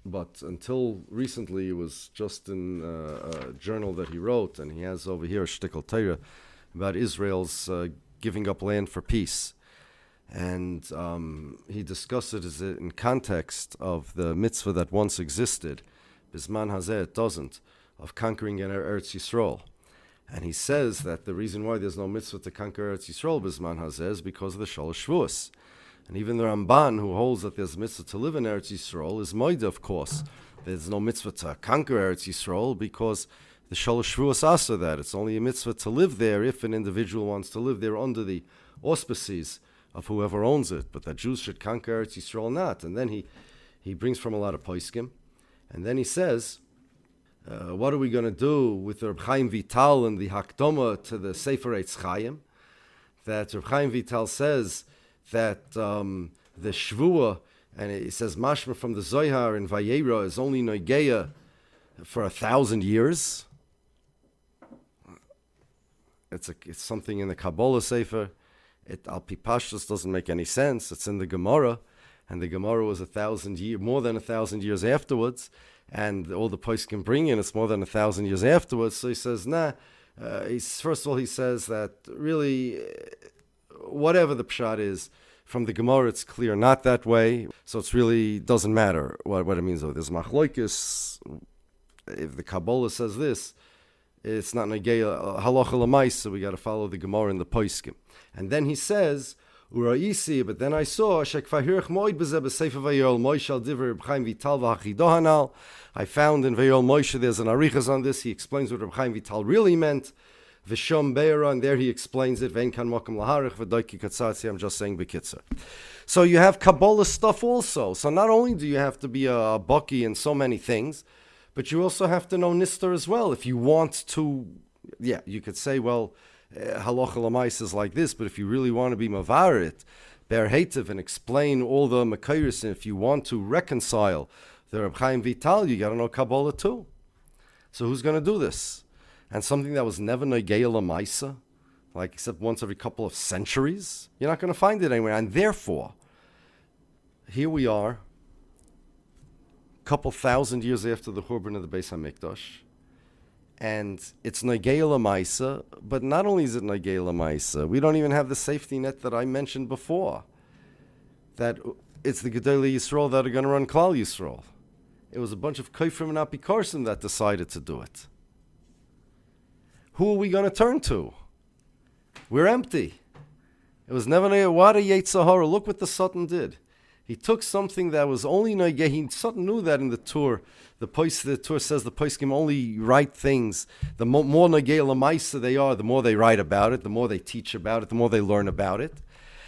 But until recently, it was just in a journal that he wrote, and he has over here a shtickle Torah about Israel's giving up land for peace. And he discussed it as in context of the mitzvah that once existed, Bisman Hazeh it doesn't, of conquering Eretz Yisrael. And he says that the reason why there's no mitzvah to conquer Eretz Yisrael Bisman Hazeh is because of the Shalosh Shavuos. And even the Ramban, who holds that there's mitzvah to live in Eretz Yisrael, is moide, of course. There's no mitzvah to conquer Eretz Yisrael because the Shalosh Shavuos asks that. It's only a mitzvah to live there if an individual wants to live there under the auspices of whoever owns it. But that Jews should conquer Eretz Yisrael not. And then he brings from a lot of poskim. And then he says, what are we going to do with Reb Chaim Vital and the Hakdama to the Sefer Eitz Chaim? That Reb Chaim Vital says that the Shvuah, and he says Mashma from the Zohar in Vayera is only Noigeya for 1,000 years. It's something in the Kabbalah Sefer. It Al Pi Pashtus doesn't make any sense. It's in the Gemara, and the Gemara was more than 1,000 years afterwards. And all the poskim bring in, it's more than 1,000 years afterwards. So he says, first of all, he says that really, whatever the pshat is, from the Gemara, it's clear not that way. So it really doesn't matter what it means. There's machloikis. If the Kabbalah says this, it's not negei halacha l'mais, so we got to follow the Gemara and the poskim. And then he says, Uraisi, but then I saw I found in Vayol Moshe there's an arichas on this. He explains what Reb Chaim Vital really meant. V'shom beira, and there he explains it. Vein kan mokum laharich v'doiki katzatzi. I'm just saying bekitzer. So you have Kabbalah stuff also. So not only do you have to be a bucky in so many things, but you also have to know Nistar as well. If you want to, you could say, well, halacha l'mais is like this, but if you really want to be mavarit, ber heitev, and explain all the makayris, and if you want to reconcile the Reb Chaim Vital, you got to know Kabbalah too. So who's going to do this? And something that was never negeya l'maisa, like except once every couple of centuries, you're not going to find it anywhere. And therefore, here we are, a couple thousand years after the Churban of the Beis HaMikdash, and it's Negeya L'Maisa, but not only is it Negeya L'Maisa, we don't even have the safety net that I mentioned before, that it's the Gedolei Yisrael that are going to run Klal Yisrael. It was a bunch of Kofrim and Apikorsim that decided to do it. Who are we going to turn to? We're empty. It was never what a Yetzirah. Look what the Satan did. He took something that was only Negeya. Satan knew that in the Tur. The Tur says the poskim only write things. The more Negeya L'Maisa they are, the more they write about it, the more they teach about it, the more they learn about it.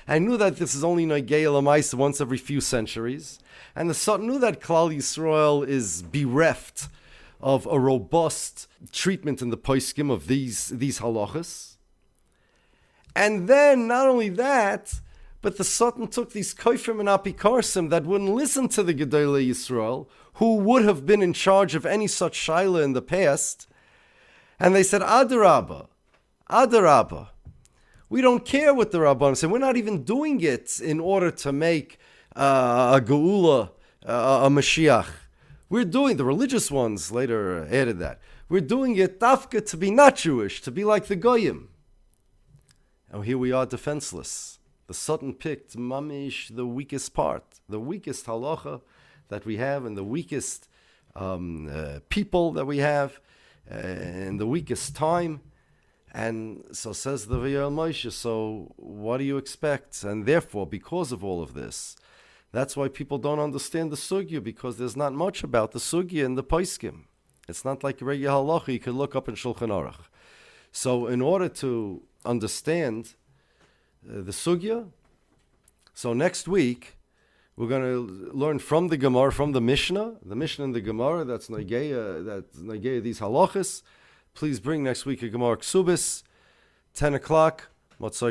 I knew that this is only Negeya L'Maisa once every few centuries. And the Satan knew that Klal Yisrael is bereft of a robust treatment in the poskim of these halachas. And then, not only that, But the Satan took these koifim and apikarsim that wouldn't listen to the Gedolei Yisrael, who would have been in charge of any such shaila in the past, and they said, Adarabba, Adarabba. We don't care what the Rabbanim say. We're not even doing it in order to make a Geula, a Mashiach. We're doing, the religious ones later added that, we're doing it dafka to be not Jewish, to be like the Goyim. And here we are defenseless. The Satan picked mamish, the weakest part, the weakest halacha that we have, and the weakest people that we have, and the weakest time. And so says the V'yel Moshe, so what do you expect? And therefore, because of all of this, that's why people don't understand the sugya, because there's not much about the sugya in the Paiskim. It's not like regular halacha you can look up in Shulchan Aruch. So in order to understand the sugya, so next week we're going to learn from the Gemara, from the Mishnah and the Gemara, that's Nageya these halachas. Please bring next week a Gemara Ksubis, 10 o'clock, Motzai